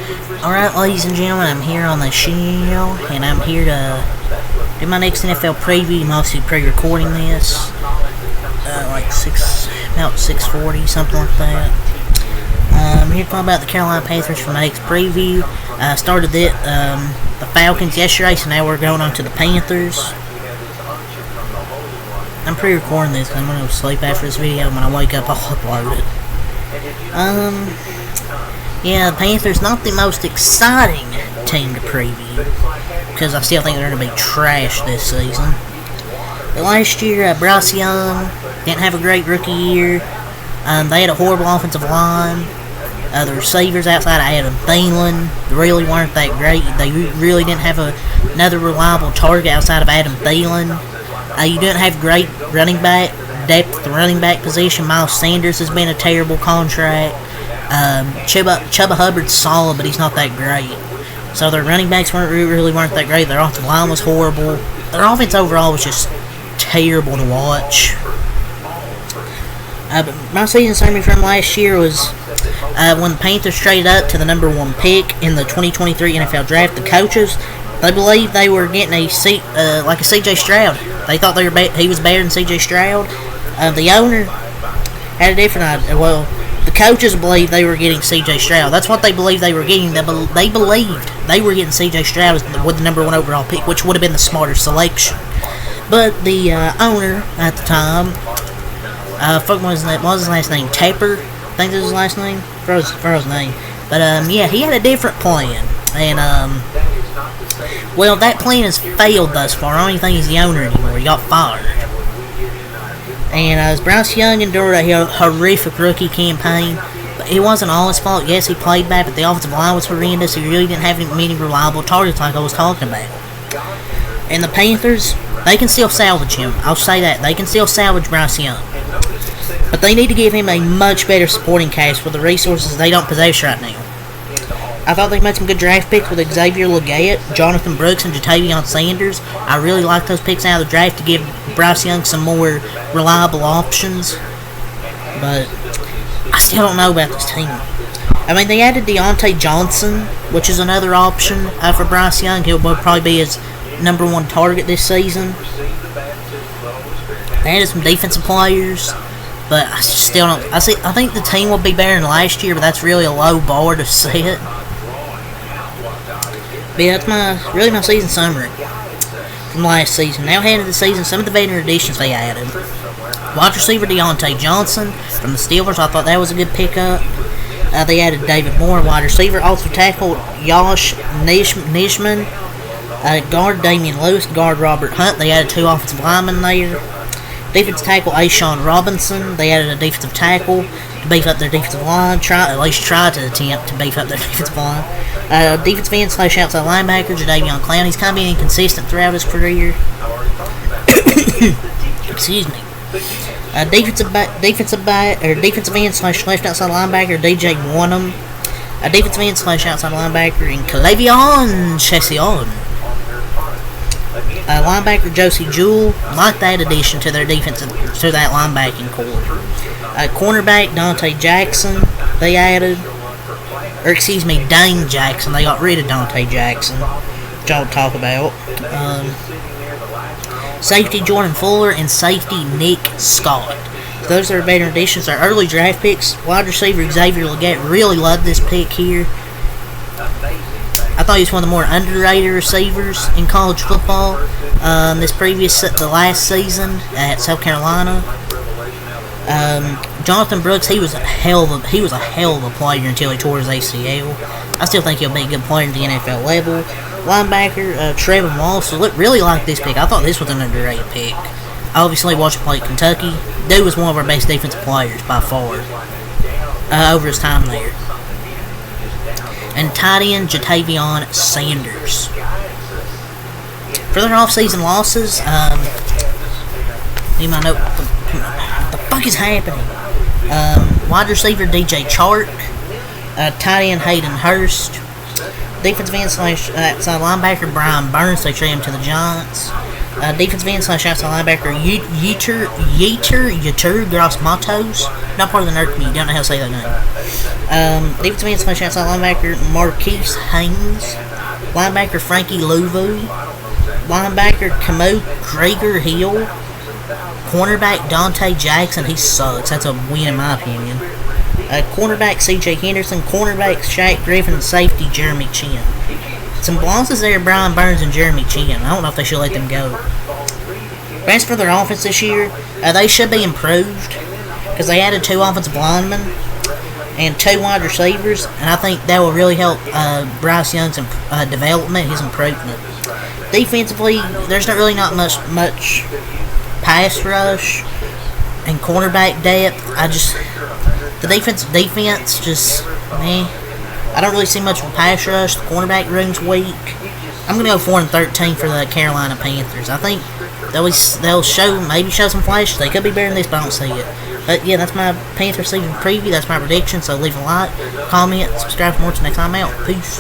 Alright, ladies and gentlemen, I'm here on the show, and I'm here to do my next NFL preview. I'm obviously pre-recording this, about 6:40, something like that. I'm here to talk about the Carolina Panthers for my next preview. I started the Falcons yesterday, so now we're going on to the Panthers. I'm pre-recording this because I'm going to go sleep after this video. When I wake up, I'll upload it. Yeah, the Panthers, not the most exciting team to preview, because I still think they're going to be trash this season. But last year, Bryce Young didn't have a great rookie year. They had a horrible offensive line. The receivers outside of Adam Thielen really weren't that great. They really didn't have another reliable target outside of Adam Thielen. You didn't have great running back depth at the running back position. Miles Sanders has been a terrible contract. Chuba Hubbard's solid, but he's not that great. So their running backs really weren't that great. Their offensive line was horrible. Their offense overall was just terrible to watch. But my season summary from last year was when the Panthers traded up to the number 1 pick in the 2023 NFL Draft. The coaches, they believed they were getting a C.J. Stroud. They thought he was better than C.J. Stroud. The owner had a different idea. Well, the coaches believed they were getting C.J. Stroud. That's what they believed they were getting. They believed they were getting C.J. Stroud with the number 1 overall pick, which would have been the smarter selection. But the owner at the time, what was his last name? Tepper? I think this was his last name. Froze his name. But yeah, he had a different plan, and well, that plan has failed thus far. I don't even think he's the owner anymore. He got fired. And as Bryce Young endured a horrific rookie campaign, but it wasn't all his fault. Yes, he played bad, but the offensive line was horrendous. He really didn't have many reliable targets like I was talking about. And the Panthers, they can still salvage him. I'll say that. They can still salvage Bryce Young. But they need to give him a much better supporting cast with the resources they don't possess right now. I thought they made some good draft picks with Xavier Legette, Jonathan Brooks, and Jatavion Sanders. I really like those picks out of the draft to give Bryce Young some more reliable options. But I still don't know about this team. I mean, they added Deontay Johnson, which is another option for Bryce Young. He'll probably be his number 1 target this season. They added some defensive players. But I still don't. I think the team will be better than last year, but that's really a low bar to set. But yeah, that's really my season summary from last season. Now heading to the season, some of the veteran additions they added. Wide receiver Deontay Johnson from the Steelers. I thought that was a good pickup. They added David Moore, wide receiver. Also tackle Josh Nijman. Guard Damian Lewis. Guard Robert Hunt. They added 2 offensive linemen there. Defensive tackle Ashawn Robinson. They added a defensive tackle to beef up their defensive line. At least try to attempt to beef up their defensive line. Defensive end / outside linebacker Jadeveon Clown. He's kind of been inconsistent throughout his career. Excuse me. Defensive end / left outside linebacker DJ Wanham. Defensive end / outside linebacker in Calavion Chession. Linebacker Josie Jewell, like that addition to their to that linebacking core. Cornerback Dante Jackson, they added, Dane Jackson. They got rid of Dante Jackson, which I'll talk about. Safety Jordan Fuller and safety Nick Scott. So those are veteran additions. Our early draft picks. Wide receiver Xavier Legette. Really loved this pick here. I thought he was one of the more underrated receivers in college football. The last season at South Carolina. Jonathan Brooks, he was a hell of a player until he tore his ACL. I still think he'll be a good player at the NFL level. Linebacker Trevor Moss. Really liked this pick. I thought this was an underrated pick. I obviously watched him play at Kentucky. Dude was one of our best defensive players by far over his time there. And tight end Jatavion Sanders. For their off-season losses, need my note. What the fuck is happening? Wide receiver DJ Chark, tight end Hayden Hurst, defensive end / outside linebacker Brian Burns. They traded him to the Giants. Defensive end slash outside linebacker, Yetur Gross Matos. Not part of the nerd community, don't know how to say that name. Defensive end slash outside linebacker, Marquise Haynes. Linebacker, Frankie Louvu. Linebacker, Kamo Gregor Hill. Cornerback, Dante Jackson. He sucks. That's a win in my opinion. Cornerback, C.J. Henderson. Cornerback, Shaq Griffin. And safety, Jeremy Chin. Some losses there, Brian Burns and Jeremy Chin. I don't know if they should let them go. As for their offense this year, they should be improved because they added 2 offensive linemen and 2 wide receivers, and I think that will really help Bryce Young's development, his improvement. Defensively, there's not much pass rush and cornerback depth. The defense just I don't really see much of a pass rush. The cornerback room's weak. I'm gonna go 4-13 for the Carolina Panthers. I think they'll show some flashes. They could be better than this, but I don't see it. But yeah, that's my Panther season preview. That's my prediction. So leave a like, comment, subscribe for more. Till next time out. Peace.